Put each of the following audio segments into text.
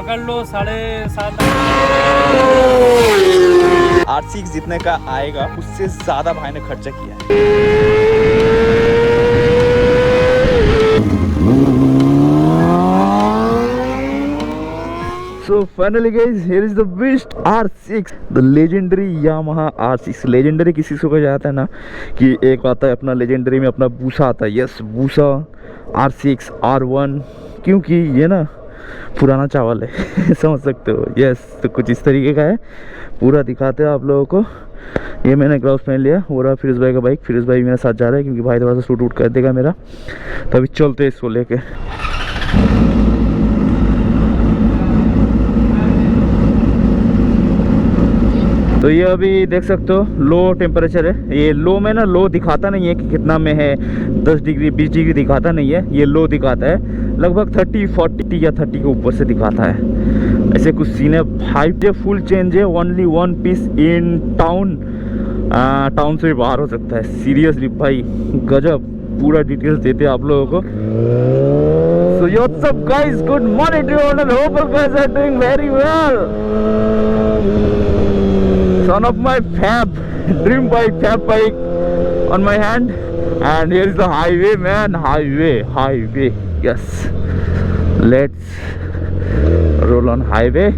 पकड़ लो 7.5। R6 जितने का आएगा उससे ज्यादा भाई ने खर्चा किया है। So finally guys, here is the beast R6, the legendary Yamaha R6। legendary किसी को जाता है ना कि एक आता है अपना legendary में अपना बूसा आता है। यस बूसा R6 R1, क्योंकि ये ना पुराना चावल है समझ सकते हो। यस तो कुछ इस तरीके का है, पूरा दिखाते हैं आप लोगों को। ये मैंने ग्लव्स पहन लिया। वो रहा फिरोज भाई का बाइक। फिरोज भाई मेरे साथ जा रहा है क्योंकि भाई थोड़ा सा शूट वूट कर देगा मेरा, तो अभी चलते हैं इसको लेके। तो ये अभी देख सकते हो लो टेम्परेचर है। ये लो में ना लो दिखाता नहीं है कि कितना में है, 10 डिग्री 20 डिग्री दिखाता नहीं है, ये लो दिखाता है। लगभग 30 40 या 30 के ऊपर से दिखाता है। ऐसे कुछ सीन है। 5J फुल चेंज है, only 1 piece in town. Town से भी बाहर हो सकता है। सीरियसली भाई गजब, पूरा डिटेल्स देते हैं आप लोगों को। So what's up guys, good morning to you all and hope you guys are doing very well. Son of my fab dream bike, fab bike on my hand, and here is the highway man, highway. Yes, let's roll on highway.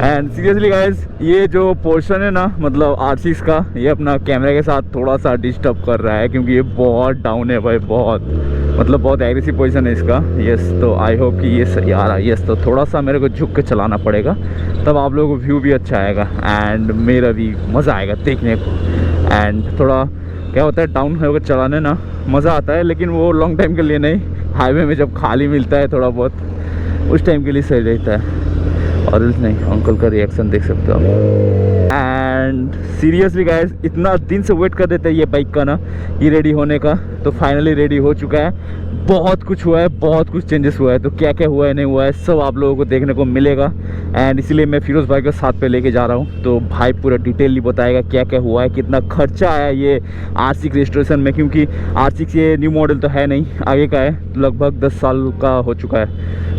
And seriously guys, ये जो portion है ना मतलब R6 का, ये अपना कैमरे के साथ थोड़ा सा डिस्टर्ब कर रहा है क्योंकि ये बहुत डाउन है भाई, बहुत मतलब बहुत एग्रेसिव पोजीशन है इसका। यस तो आई होप कि ये सही आ रहा है। यस तो थोड़ा सा मेरे को झुक के चलाना पड़ेगा, तब आप लोगों को व्यू भी अच्छा आएगा एंड मेरा भी मज़ा आएगा देखने को। एंड थोड़ा क्या होता है, डाउन होकर चलाने ना मज़ा आता है, लेकिन वो लॉन्ग टाइम के लिए नहीं। हाईवे में जब खाली मिलता है थोड़ा बहुत, उस टाइम के लिए सही रहता है। और नहीं, अंकल का रिएक्शन देख सकते हो आप। एंड सीरियसली गाइस, इतना दिन से वेट कर देते हैं ये बाइक का ना, ये रेडी होने का, तो फाइनली रेडी हो चुका है। बहुत कुछ हुआ है, बहुत कुछ चेंजेस हुआ है, तो क्या क्या हुआ है नहीं हुआ है सब आप लोगों को देखने को मिलेगा। एंड इसीलिए मैं फिरोज भाई को साथ पे लेके जा रहा हूँ, तो भाई पूरा डिटेलली बताएगा क्या क्या हुआ है, कितना खर्चा आया ये R6 रजिस्ट्रेशन में, क्योंकि R6 ये न्यू मॉडल तो है नहीं, आगे का है, लगभग 10 साल का हो चुका है,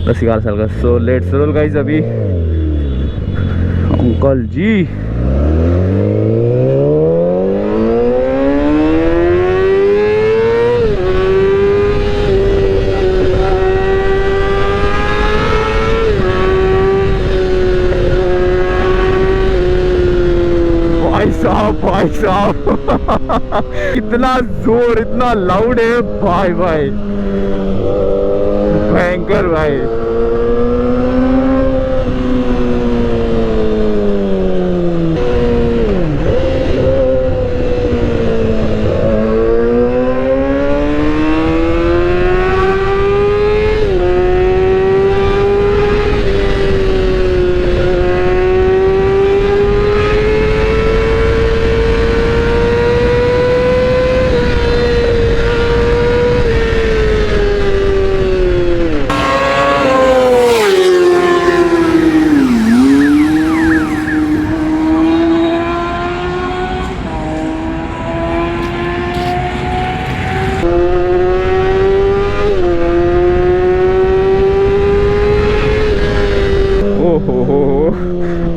10-11 साल का। So let's roll guys. अभी अंकल जी भाई साहब इतना जोर, इतना लाउड है भाई, भयंकर भाई।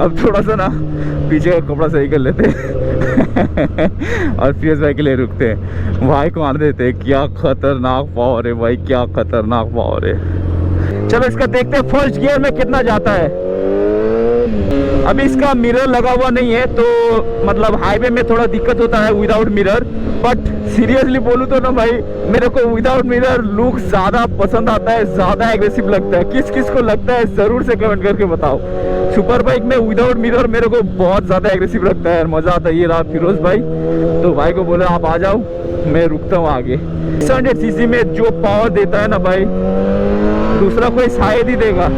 अब थोड़ा सा ना पीछे का कपड़ा सही कर लेते और फिर भाई के लिए रुकते हैं, भाई को आने देते। क्या खतरनाक पावर है भाई, क्या खतरनाक पावर है। चलो इसका देखते हैं फर्स्ट गियर में कितना जाता है। अभी इसका मिरर लगा हुआ नहीं है, तो मतलब हाईवे में थोड़ा दिक्कत होता है विदाउट मिरर, बट सीरियसली बोलूँ तो ना भाई, मेरे को विदाउट मिरर लुक ज़्यादा पसंद आता है, ज़्यादा एग्रेसिव लगता है। किस किस को लगता है ज़रूर से कमेंट करके बताओ। सुपर बाइक में विदाउट मिरर मेरे को बहुत ज़्यादा एग्रेसिव लगता है, मज़ा आता है। ये रहा फिरोज भाई, तो भाई को बोले आप आ जाओ, मैं रुकता हूँ आगे। 600 सीसी में जो पावर देता है ना भाई, दूसरा कोई शायद ही देगा।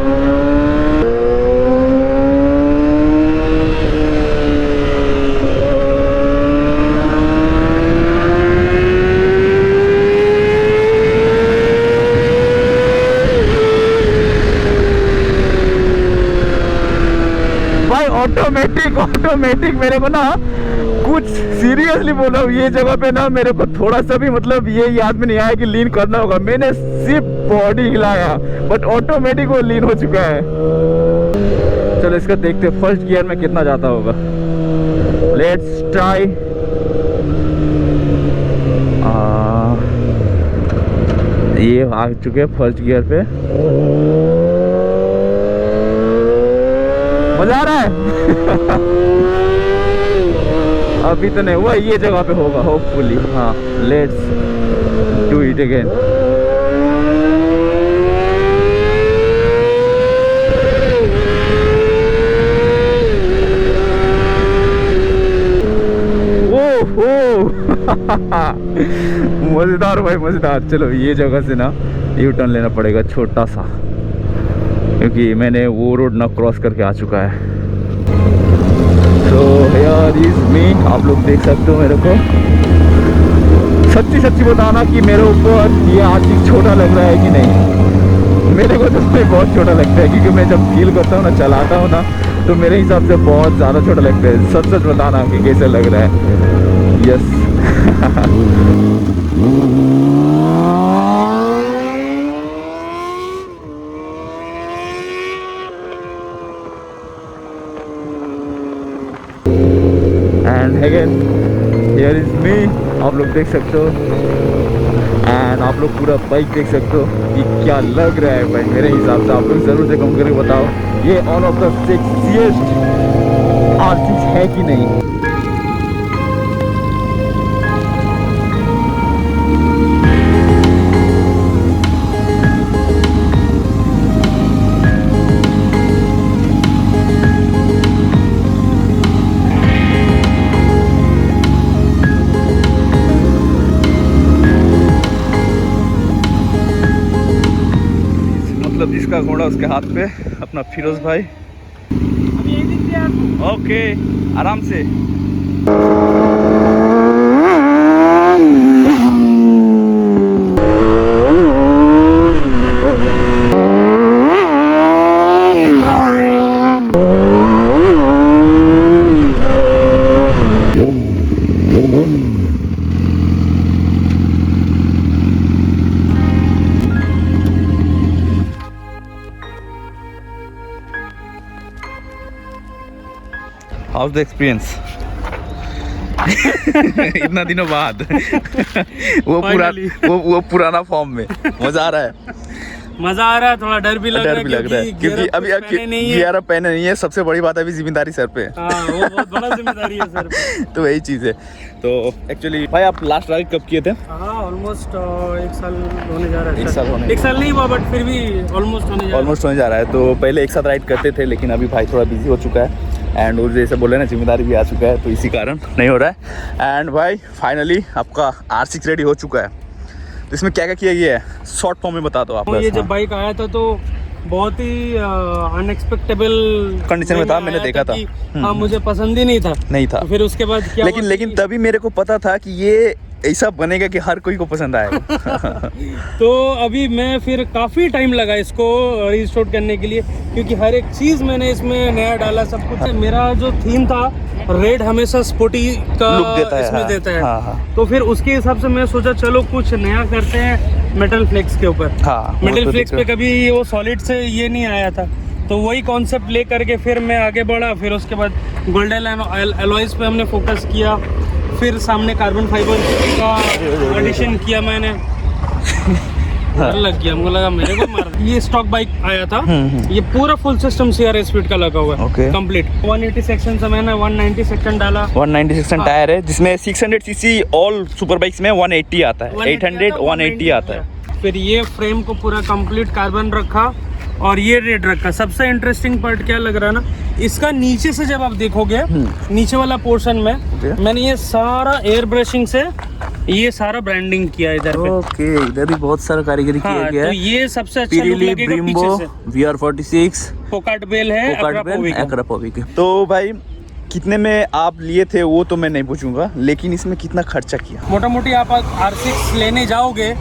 ऑटोमेटिक मेरे को ना कुछ सीरियसली बोल रहा हूँ, ये जगह पे ना मेरे को थोड़ा सा भी मतलब ये याद में नहीं आया कि लीन करना होगा। मैंने सिर्फ बॉडी हिलाया बट ऑटोमेटिक वो लीन हो चुका है। चलो इसका देखते हैं फर्स्ट गियर में कितना जाता होगा। Let's try. ये आ चुके हैं फर्स्ट गियर पे। मजा आ रहा है। अभी तो नहीं हुआ, ये जगह पे होगा होपफुली। हाँ लेट्स डू इट अगेन। मजेदार भाई मजेदार। चलो ये जगह से ना यू टर्न लेना पड़ेगा छोटा सा, क्योंकि मैंने वो रोड ना क्रॉस करके आ चुका है। तो हियर इज मी, आप लोग देख सकते हो मेरे को। सच्ची बताना कि मेरे ऊपर ये आशिक छोटा लग रहा है कि नहीं। मेरे को तो बहुत छोटा लगता है, क्योंकि मैं जब फील करता हूँ ना, चलाता हूँ ना, तो मेरे हिसाब से बहुत ज़्यादा छोटा लगता है। सच बताना कि कैसे लग रहा है। Yes. And again here is me, आप लोग देख सकते हो। एंड आप लोग पूरा बाइक देख सकते हो कि क्या लग रहा है भाई। मेरे हिसाब से आप लोग जरूर से कमेंट करके बताओ ये on off the sexiest artist है कि नहीं। मतलब जिसका घोड़ा उसके हाथ पे, अपना फिरोज भाई। अभी यही दिख गया आपको? ओके आराम से। House the experience. इतना दिनों बाद वो पुराना फॉर्म में मजा आ रहा है। मजा आ रहा है, थोड़ा डर भी लग रहा है क्योंकि अभी गियर पहने नहीं है। सबसे बड़ी बात अभी जिम्मेदारी सर पे। हाँ, वो बहुत बड़ा जिम्मेदारी है सर पे। तो वही चीज है। तो एक्चुअली भाई आप लास्ट राइड कब किए थे? हाँ ऑलमोस्ट 1 साल होने जा रहा है। 1 साल नहीं हुआ बट फिर भी ऑलमोस्ट होने जा रहा है। तो पहले एक साथ राइड करते थे, लेकिन अभी भाई थोड़ा बिजी हो चुका है। एंड वो जैसे बोले ना, जिम्मेदारी भी आ चुका है, तो इसी कारण नहीं हो रहा है। एंड भाई फाइनली आपका R6 रेडी हो चुका है। तो इसमें क्या क्या किया गया है शॉर्ट फॉर्म में बता दो आप। ये जब बाइक आया था तो बहुत ही अनएक्सपेक्टेबल कंडीशन में था, मैंने देखा था। हाँ मुझे पसंद ही नहीं था। तो फिर उसके बाद क्या लेकिन तभी मेरे को पता था कि ये ऐसा बनेगा कि हर कोई को पसंद आएगा। तो अभी मैं फिर काफ़ी टाइम लगा इसको रिस्टोर करने के लिए, क्योंकि हर एक चीज़ मैंने इसमें नया डाला, सब कुछ। मेरा जो थीम था रेड हमेशा स्पोर्टी का इसमें देता है। हाँ। तो फिर उसके हिसाब से मैं सोचा चलो कुछ नया करते हैं मेटल फ्लेक्स के ऊपर। हाँ, मेटल फ्लेक्स पे कभी वो सॉलिड से ये नहीं आया था, तो वही कॉन्सेप्ट ले करके फिर मैं आगे बढ़ा। फिर उसके बाद गोल्डन एलॉयज पे हमने फोकस किया। फिर सामने कार्बन फाइबर का एडिशन किया मैंने। लग गया, मुझे लगा मेरे को मार। ये स्टॉक बाइक आया था, ये पूरा फुल सिस्टम CRS स्पीड का लगा हुआ है कंप्लीट। 180 सेक्शन से मैंने 190 सेक्शन डाला। 190 सेक्शन टायर है, जिसमें 600 सीसी ऑल सुपर बाइक्स में 180 आता है, 800 180 आता है। फिर ये फ्रेम को पूरा कंप्लीट कार्बन रखा और ये रेड रखा। सबसे इंटरेस्टिंग पार्ट क्या लग रहा है ना, इसका नीचे से जब आप देखोगे नीचे वाला पोर्शन में मैंने ये सारा एयर ब्रशिंग से ये सारा ब्रांडिंग किया है इधर पे। ओके, इधर भी बहुत सारा कारीगरी किया गया है। तो ये सबसे अच्छा लुक लगेगा पीछे से। VR46 पोकाट बेल है अक्रापोविक। तो भाई कितने में आप लिए थे वो तो मैं नहीं पूछूंगा, लेकिन इसमें कितना खर्चा किया? मोटा मोटी आप R6 लेने जाओगे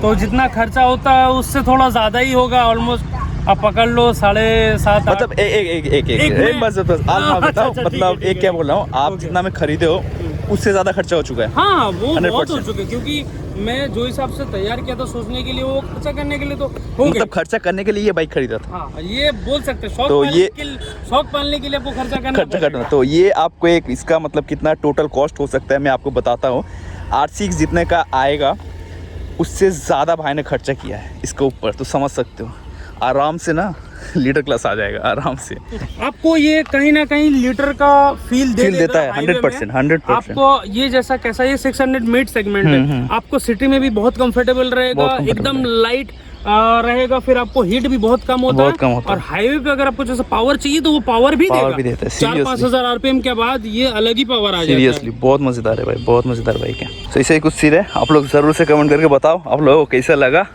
तो जितना खर्चा होता है उससे थोड़ा ज़्यादा ही होगा। ऑलमोस्ट आप पकड़ लो 7.5 मतलब एक बस आप बताओ, अच्छा, मतलब ठीक है। एक क्या बोल रहा हूँ, आप ओके। जितना में खरीदे हो उससे ज्यादा खर्चा हो चुका है। हाँ वो 100%। बहुत हो चुके, क्योंकि मैं जो हिसाब से तैयार किया था सोचने के लिए, वो खर्चा करने के लिए तो हो गए। मतलब खर्चा करने के लिए ये बाइक खरीदा था, हाँ ये बोल सकते हैं, तो ये- शौक पालने के लिए आपको खर्चा करना करना। तो ये आपको एक इसका मतलब कितना टोटल कॉस्ट हो सकता है मैं आपको बताता हूँ। R6 जितने का आएगा उससे ज़्यादा भाई ने खर्चा किया है इसके ऊपर, तो समझ सकते हो आराम से ना लीटर क्लास आ जाएगा आराम से। आपको ये कहीं ना कहीं लीटर का फील देता है हाईवे 100%, में। 100%। आपको ये जैसा कैसा, ये 600 मिड सेगमेंट है, आपको सिटी में भी बहुत कंफर्टेबल रहेगा, बहुत comfortable एकदम लाइट रहेगा, फिर आपको हीट भी बहुत कम होता बहुत है। कम होता और हाईवे पे अगर आपको जैसे पावर चाहिए तो वो पावर भी Power देगा। भी देता है, 4-5 seriously। हजार RPM के बाद ये अलग ही पावर आ जाता है। सीरियसली बहुत मज़ेदार है भाई, बहुत मज़ेदार बाइक है। तो ऐसे ही कुछ सीन है, आप लोग ज़रूर से कमेंट करके बताओ आप लोगों को कैसा लगा।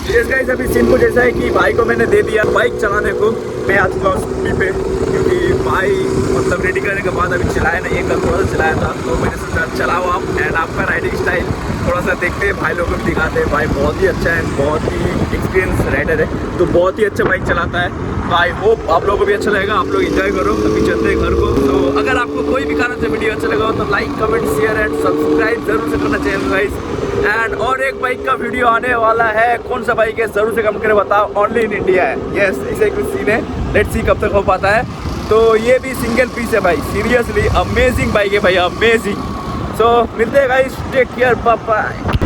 यस गाइस, अभी सीन कुछ ऐसा है कि भाई को मैंने दे दिया बाइक चलाने को। मैं आ चुका हूँ स्कूटी पे, क्योंकि भाई मतलब रेडी करने के बाद अभी चलाया नहीं, एक कल थोड़ा सा चलाया था, तो मैंने सोचा चलाओ आप एंड आपका राइडिंग स्टाइल थोड़ा सा देखते हैं, भाई लोगों को भी दिखाते हैं। भाई बहुत ही अच्छा है, बहुत ही एक्सपीरियंस राइडर है, तो बहुत ही अच्छा बाइक चलाता है। तो आई होप आप लोगों को भी अच्छा लगेगा, आप लोग एंजॉय करो। अभी चलते हैं घर को। तो अगर आपको कोई भी कारण से वीडियो अच्छा लगा हो तो like comment share and subscribe जरूर से करना चाहिए गाइस। एंड और एक बाइक का वीडियो आने वाला है, कौन सा बाइक है जरूर से कमेंट करके बताओ, ओनली इन इंडिया है। यस, ऐसे कुछ सीन है, लेट्स सी कब तक हो पाता है। तो ये भी सिंगल पीस है भाई, सीरियसली अमेजिंग बाइक है भाई, अमेजिंग। सो मिलते हैं guys, take care, bye bye.